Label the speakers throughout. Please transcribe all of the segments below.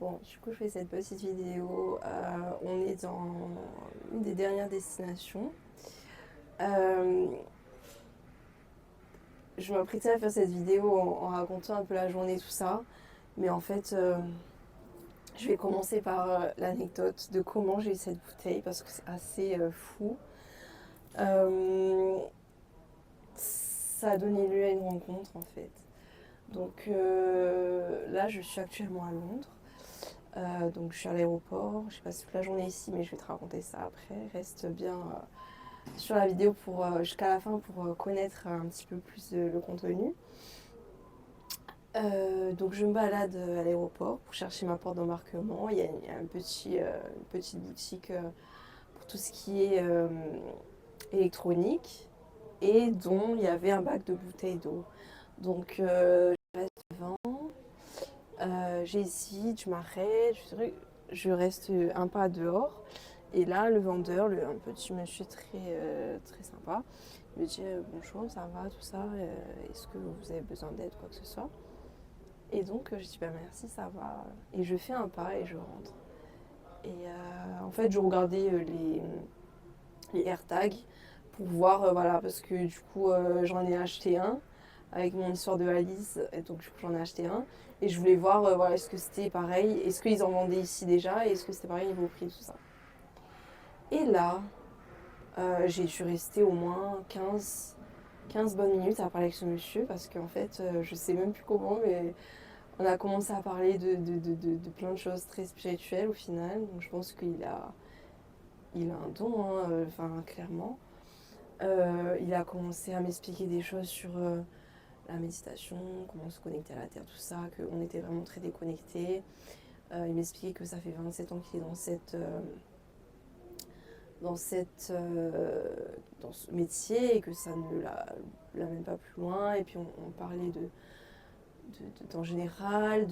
Speaker 1: Bon, du coup, je fais cette petite vidéo. On est dans une des dernières destinations. Euh, je m'apprêtais à faire cette vidéo en racontant un peu la journée, tout ça. Mais en fait, je vais commencer par l'anecdote de comment j'ai eu cette bouteille parce que c'est assez fou. Euh, Ça a donné lieu à une rencontre en fait. Donc là, je suis actuellement à Londres. Donc je suis à l'aéroport, je passe toute la journée ici, mais je vais te raconter ça après. Reste bien sur la vidéo pour jusqu'à la fin pour connaître un petit peu plus le contenu. Donc je me balade à l'aéroport pour chercher ma porte d'embarquement. Il y a une petite boutique pour tout ce qui est électronique et dont il y avait un bac de bouteilles d'eau. Donc je reste devant, j'hésite, je m'arrête, je reste un pas dehors. Et là, le vendeur, un petit monsieur très sympa, me dit bonjour, ça va, tout ça, est-ce que vous avez besoin d'aide, quoi que ce soit. Et donc, je dis bah merci, ça va. Et je fais un pas et je rentre. Et en fait, je regardais les AirTags pour voir, voilà, parce que du coup, j'en ai acheté un avec mon histoire de valise, et donc du coup, j'en ai acheté un. Et je voulais voir, voilà, est-ce que c'était pareil, est-ce qu'ils en vendaient ici déjà, et est-ce que c'était pareil niveau prix, tout ça. Et là, j'ai dû rester au moins 15 bonnes minutes à parler avec ce monsieur, parce qu'en fait, je sais même plus comment, mais on a commencé à parler de plein de choses très spirituelles au final. Donc je pense il a un don, hein, clairement. Il a commencé à m'expliquer des choses sur la méditation, comment se connecter à la terre, tout ça, qu'on était vraiment très déconnectés. Il m'expliquait que ça fait 27 ans qu'il est dans dans ce métier et que ça ne l'amène pas plus loin. Et puis on parlait en général,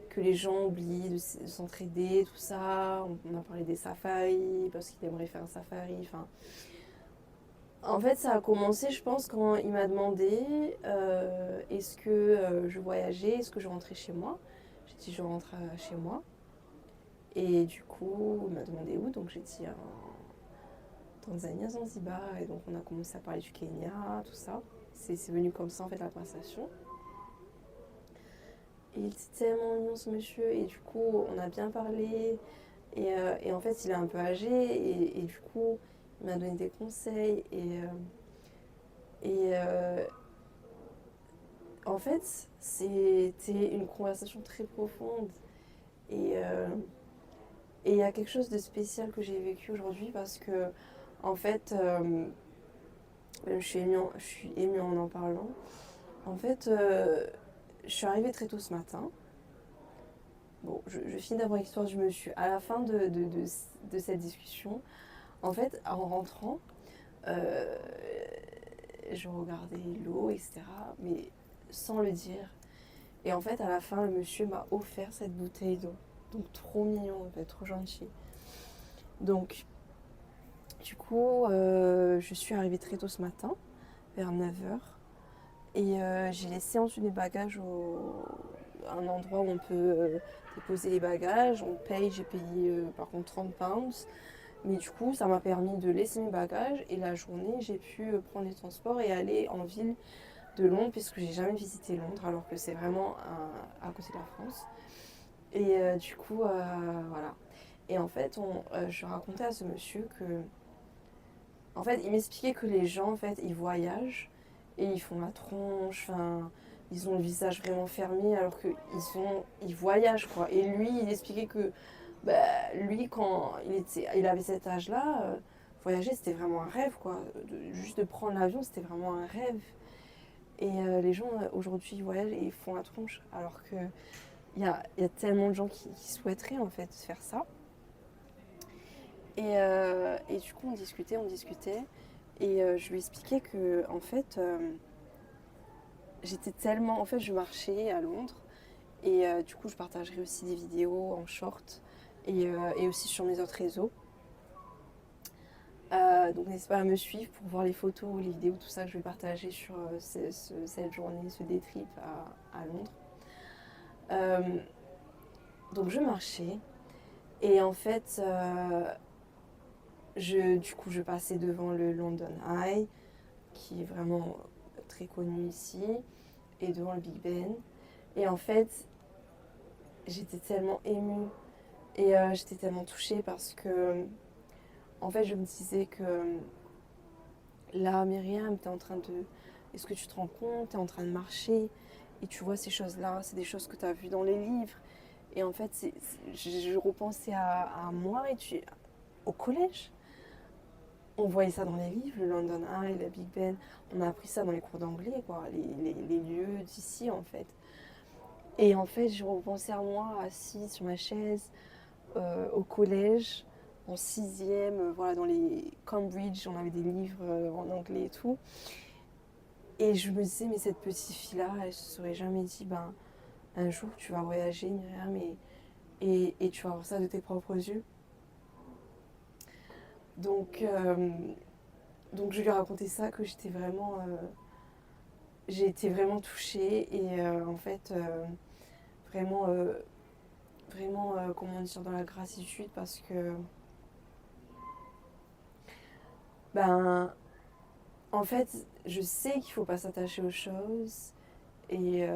Speaker 1: que les gens oublient de s'entraider, tout ça. On a parlé des safaris, parce qu'il aimerait faire un safari. Enfin, en fait, ça a commencé, je pense, quand il m'a demandé est-ce que je voyageais, est-ce que je rentrais chez moi. J'ai dit je rentre chez moi. Et du coup, il m'a demandé où, donc j'ai dit Tanzanie, Zanzibar. Et donc on a commencé à parler du Kenya, tout ça. C'est venu comme ça en fait la conversation. Et il était tellement mignon ce monsieur. Et du coup, on a bien parlé. Et en fait, il est un peu âgé. Et du coup, il m'a donné des conseils. Et en fait, c'était une conversation très profonde. Et il y a quelque chose de spécial que j'ai vécu aujourd'hui parce que, en fait, je suis émue en parlant. En fait, je suis arrivée très tôt ce matin. Bon, je finis d'abord l'histoire du monsieur. À la fin de cette discussion, en fait, en rentrant, euh, je regardais l'eau, etc. Mais sans le dire. Et en fait, à la fin, le monsieur m'a offert cette bouteille d'eau. Donc, trop mignon, en fait, trop gentil. Donc, du coup, je suis arrivée très tôt ce matin, vers 9 heures. Et j'ai laissé en dessous des bagages un endroit où on peut déposer les bagages. On paye, j'ai payé par contre 30 pounds. Mais du coup, ça m'a permis de laisser mes bagages. Et la journée, j'ai pu prendre les transports et aller en ville de Londres, puisque j'ai jamais visité Londres, alors que c'est vraiment à côté de la France. Et du coup, voilà. Et en fait, je racontais à ce monsieur que, en fait, il m'expliquait que les gens, en fait, ils voyagent et ils font la tronche, enfin, ils ont le visage vraiment fermé alors ils voyagent, quoi. Et lui, il expliquait que, bah, lui, quand il avait cet âge-là, voyager, c'était vraiment un rêve, quoi. Juste de prendre l'avion, c'était vraiment un rêve. Et les gens, aujourd'hui, ils voyagent et ils font la tronche, alors que il y a tellement de gens qui souhaiteraient, en fait, faire ça. Et du coup, on discutait. Et je lui expliquais que, en fait, j'étais tellement. En fait, je marchais à Londres. Et du coup, je partagerai aussi des vidéos en short et aussi sur mes autres réseaux. Donc, n'hésitez pas à me suivre pour voir les photos, les vidéos, tout ça que je vais partager sur cette journée, ce day trip à Londres. Euh, Donc je marchais et en fait, du coup, je passais devant le London Eye, qui est vraiment très connu ici, et devant le Big Ben. Et en fait, j'étais tellement émue et j'étais tellement touchée parce que, en fait, je me disais que là, Myriam, t'es en train de... Est-ce que tu te rends compte? T'es en train de marcher et tu vois ces choses-là, c'est des choses que tu as vues dans les livres. Et en fait, je repensais à moi au collège. On voyait ça dans les livres, le London Eye, le Big Ben. On a appris ça dans les cours d'anglais, quoi, les lieux d'ici, en fait. Et en fait, je repensais à moi, assise sur ma chaise, au collège, en sixième, voilà, dans les Cambridge, on avait des livres en anglais et tout. Et je me disais, mais cette petite fille-là, elle se serait jamais dit, ben, un jour, tu vas voyager, Myriam, et tu vas voir ça de tes propres yeux. Donc, donc je lui ai raconté ça, que j'ai été vraiment touchée et en fait, vraiment, vraiment, comment dire, dans la gratitude parce que, ben, en fait, je sais qu'il faut pas s'attacher aux choses et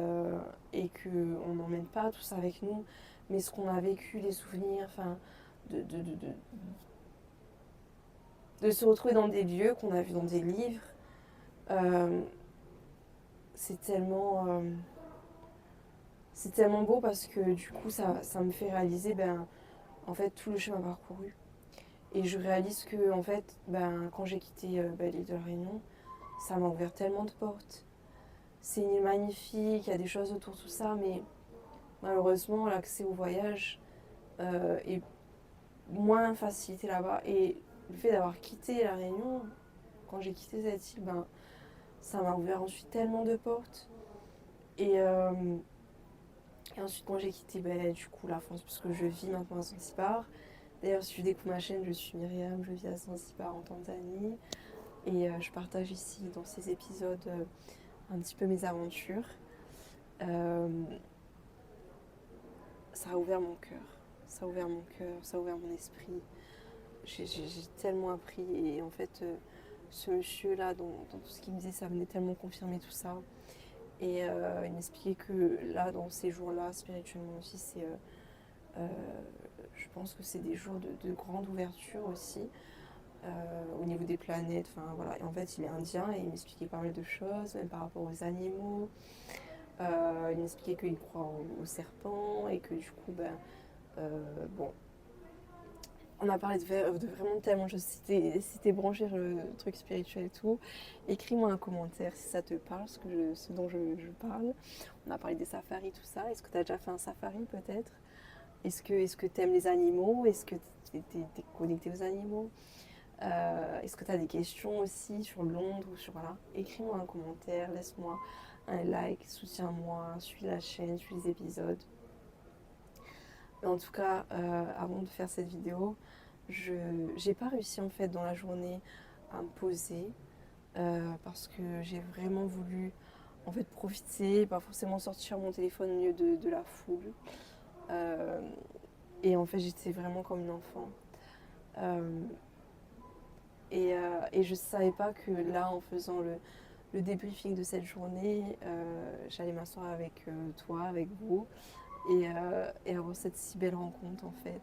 Speaker 1: qu'on n'emmène pas tout ça avec nous, mais ce qu'on a vécu, les souvenirs, enfin, de, de, de, de, de se retrouver dans des lieux qu'on a vus dans des livres, euh, c'est tellement, c'est tellement beau parce que du coup, ça me fait réaliser, ben, en fait, tout le chemin parcouru. Et je réalise que, en fait, ben, quand j'ai quitté l'île de la Réunion, ça m'a ouvert tellement de portes. C'est une île magnifique, il y a des choses autour de tout ça, mais malheureusement, l'accès au voyage est moins facilité là-bas. Et le fait d'avoir quitté la Réunion, quand j'ai quitté cette île, ben, ça m'a ouvert ensuite tellement de portes. Et, euh, et ensuite, quand j'ai quitté ben, du coup la France, parce que je vis maintenant à Zanzibar. D'ailleurs, si tu découvres ma chaîne, je suis Myriam, je vis à Zanzibar en Tanzanie. Et je partage ici, dans ces épisodes, un petit peu mes aventures. Euh, Ça a ouvert mon cœur. Ça a ouvert mon cœur, ça a ouvert mon esprit. J'ai tellement appris. Et en fait, ce monsieur-là, dans tout ce qu'il me disait, ça venait tellement confirmer tout ça. Et il m'expliquait que là, dans ces jours-là, spirituellement aussi, euh, je pense que c'est des jours de grande ouverture aussi, au niveau des planètes. Enfin, voilà. Et en fait, il est indien et il m'expliquait pas mal de choses, même par rapport aux animaux. Il m'expliquait qu'il croit aux serpents et que du coup, ben, bon, on a parlé de vraiment tellement de choses. Si t'es branché sur le truc spirituel et tout, écris-moi un commentaire si ça te parle, ce dont je parle. On a parlé des safaris, tout ça. Est-ce que tu as déjà fait un safari peut-être? Est-ce que t'aimes les animaux? Est-ce que t'es connecté aux animaux? Est-ce que tu as des questions aussi sur Londres ou sur voilà? Écris-moi un commentaire, laisse-moi un like, soutiens-moi, suis la chaîne, suis les épisodes. Mais en tout cas, avant de faire cette vidéo, je j'ai pas réussi en fait dans la journée à me poser parce que j'ai vraiment voulu en fait profiter, pas forcément sortir mon téléphone au milieu de la foule. Euh, et en fait, j'étais vraiment comme une enfant. Euh, et je savais pas que là, en faisant le débriefing de cette journée, j'allais m'asseoir avec toi, avec vous, et avoir cette si belle rencontre en fait.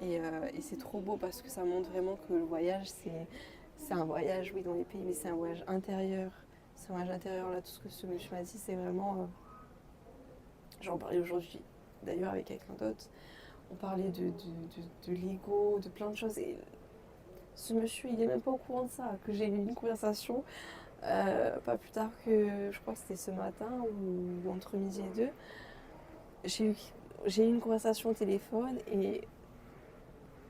Speaker 1: Et c'est trop beau parce que ça montre vraiment que le voyage, c'est un voyage, oui, dans les pays, mais c'est un voyage intérieur. C'est un voyage intérieur, là, tout ce que ce monsieur m'a dit, c'est vraiment... j'en parlais aujourd'hui, d'ailleurs, avec quelqu'un d'autre. On parlait de l'ego, de plein de choses. Et ce monsieur, il est même pas au courant de ça. Que j'ai eu une conversation, pas plus tard que, je crois que c'était ce matin, ou entre midi et deux. J'ai eu, j'ai eu une conversation au téléphone et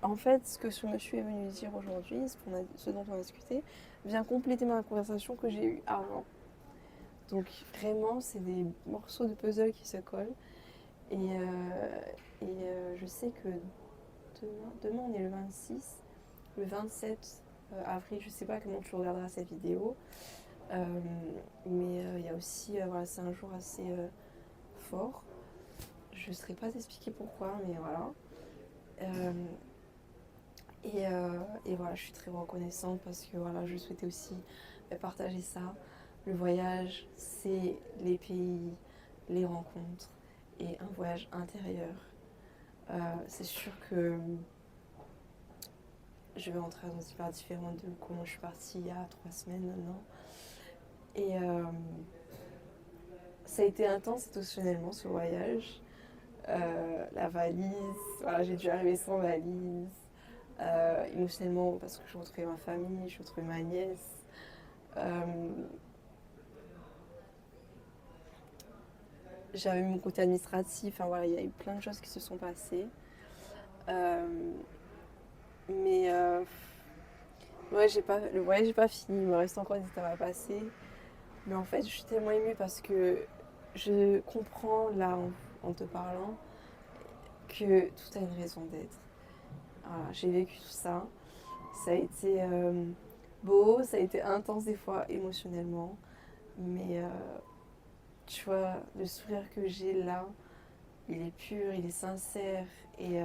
Speaker 1: en fait, ce que ce monsieur est venu dire aujourd'hui, ce dont on a discuté, vient compléter ma conversation que j'ai eue avant. Donc vraiment, c'est des morceaux de puzzle qui se collent. Je sais que demain on est le 26, le 27 avril, je sais pas comment tu regarderas cette vidéo, mais il y a aussi, voilà, c'est un jour assez fort. je ne saurais pas t'expliquer pourquoi, mais voilà. Et voilà, je suis très reconnaissante parce que voilà, je souhaitais aussi partager ça. Le voyage, c'est les pays, les rencontres et un voyage intérieur. C'est sûr que je vais rentrer dans une histoire différente de comment je suis partie il y a 3 semaines maintenant. Et ça a été intense émotionnellement ce voyage. La valise, voilà, j'ai dû arriver sans valise. Émotionnellement parce que je retrouvais ma famille, je retrouvais ma nièce. Euh, J'avais mon côté administratif, enfin voilà, il y a eu plein de choses qui se sont passées. Euh, mais ouais, le voyage n'est pas fini, il me reste encore des étapes à passer. Mais en fait, je suis tellement émue parce que je comprends là en te parlant que tout a une raison d'être. Voilà, j'ai vécu tout ça. Ça a été beau, ça a été intense des fois émotionnellement. Mais tu vois, le sourire que j'ai là, il est pur, il est sincère. Et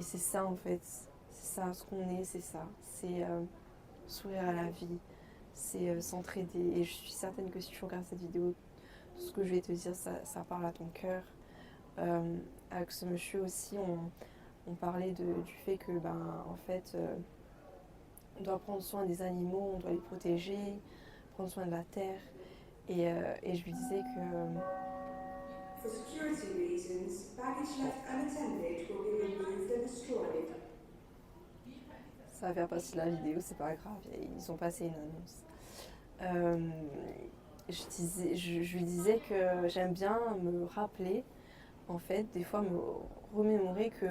Speaker 1: c'est ça en fait. C'est ça ce qu'on est, c'est ça. C'est sourire à la vie. C'est s'entraider. Et je suis certaine que si tu regardes cette vidéo, tout ce que je vais te dire, ça parle à ton cœur. Avec ce monsieur aussi, on parlait du fait que, ben, en fait, on doit prendre soin des animaux, on doit les protéger, prendre soin de la terre. Et je lui disais que
Speaker 2: For security reasons, baggage left unattended will be removed and destroyed.
Speaker 1: ça va faire partie de la vidéo, c'est pas grave, ils ont passé une annonce. Euh, je lui disais que j'aime bien me rappeler, en fait, des fois me remémorer que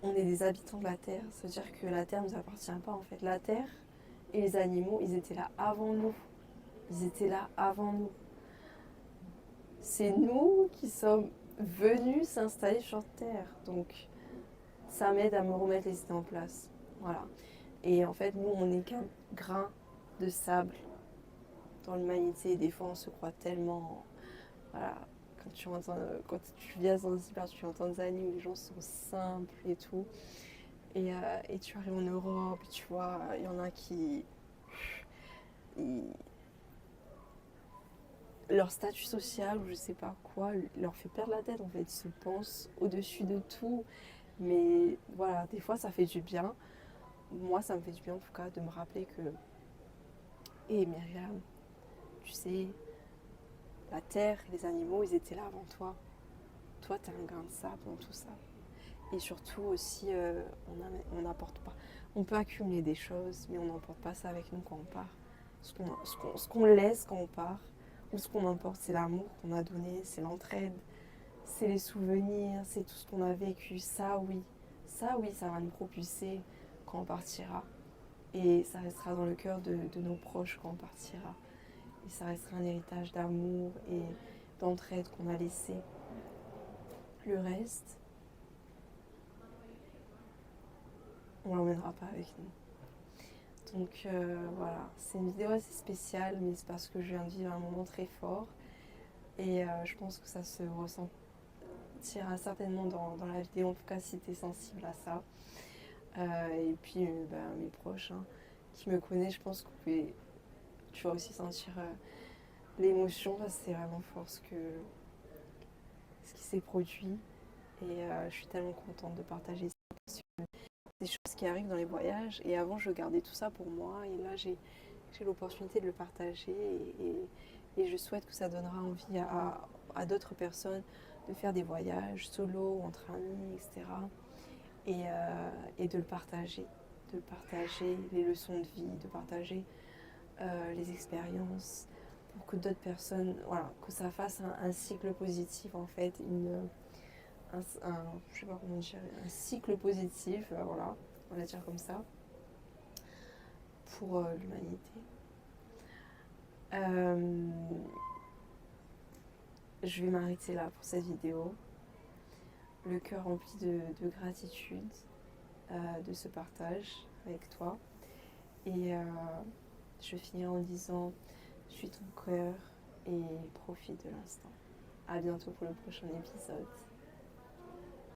Speaker 1: on est des habitants de la Terre. Ça veut dire que la Terre ne nous appartient pas, en fait. La Terre et les animaux, ils étaient là avant nous. Ils étaient là avant nous. C'est nous qui sommes venus s'installer sur Terre. Donc, ça m'aide à me remettre les idées en place. Voilà. Et en fait, nous, on n'est qu'un grain de sable dans l'humanité. Des fois, on se croit tellement. Voilà. Quand tu viens à Zanzibar, tu es en Tanzanie où les gens sont simples et tout. Et tu arrives en Europe, tu vois, il y en a qui. ils- leur statut social ou je sais pas quoi leur fait perdre la tête en fait. Ils se pensent au-dessus de tout. Mais voilà, des fois ça fait du bien. Moi, ça me fait du bien en tout cas de me rappeler que. Hé Myriam, tu sais, la terre et les animaux, ils étaient là avant toi. Toi, t'es un grain de sable dans tout ça. Et surtout aussi, on n'apporte pas. On peut accumuler des choses, mais on n'emporte pas ça avec nous quand on part. Ce qu'on laisse quand on part, ou ce qu'on emporte, c'est l'amour qu'on a donné, c'est l'entraide, c'est les souvenirs, c'est tout ce qu'on a vécu. Ça oui, ça va nous propulser quand on partira. Et ça restera dans le cœur de nos proches quand on partira. Et ça restera un héritage d'amour et d'entraide qu'on a laissé. Le reste, on l'emmènera pas avec nous. Donc voilà, c'est une vidéo assez spéciale, mais c'est parce que je viens de vivre un moment très fort. Et je pense que ça se ressentira certainement dans la vidéo, en tout cas si tu es sensible à ça. Et puis mes proches hein, qui me connaissent, je pense que tu vas aussi sentir l'émotion. C'est vraiment fort ce qui s'est produit. Et je suis tellement contente de partager ça. Parce que des choses qui arrivent dans les voyages. Et avant, je gardais tout ça pour moi. Et là, j'ai l'opportunité de le partager. Et je souhaite que ça donnera envie à d'autres personnes de faire des voyages solo, entre amis, etc. Et de le partager. De partager les leçons de vie, de partager les expériences pour que d'autres personnes, voilà, que ça fasse un cycle positif en fait, je sais pas comment dire, un cycle positif, voilà, on va dire comme ça, pour l'humanité. Euh, je vais m'arrêter là pour cette vidéo. Le cœur rempli de gratitude de ce partage avec toi. Et je finirai en disant, je suis ton cœur et profite de l'instant. à bientôt pour le prochain épisode.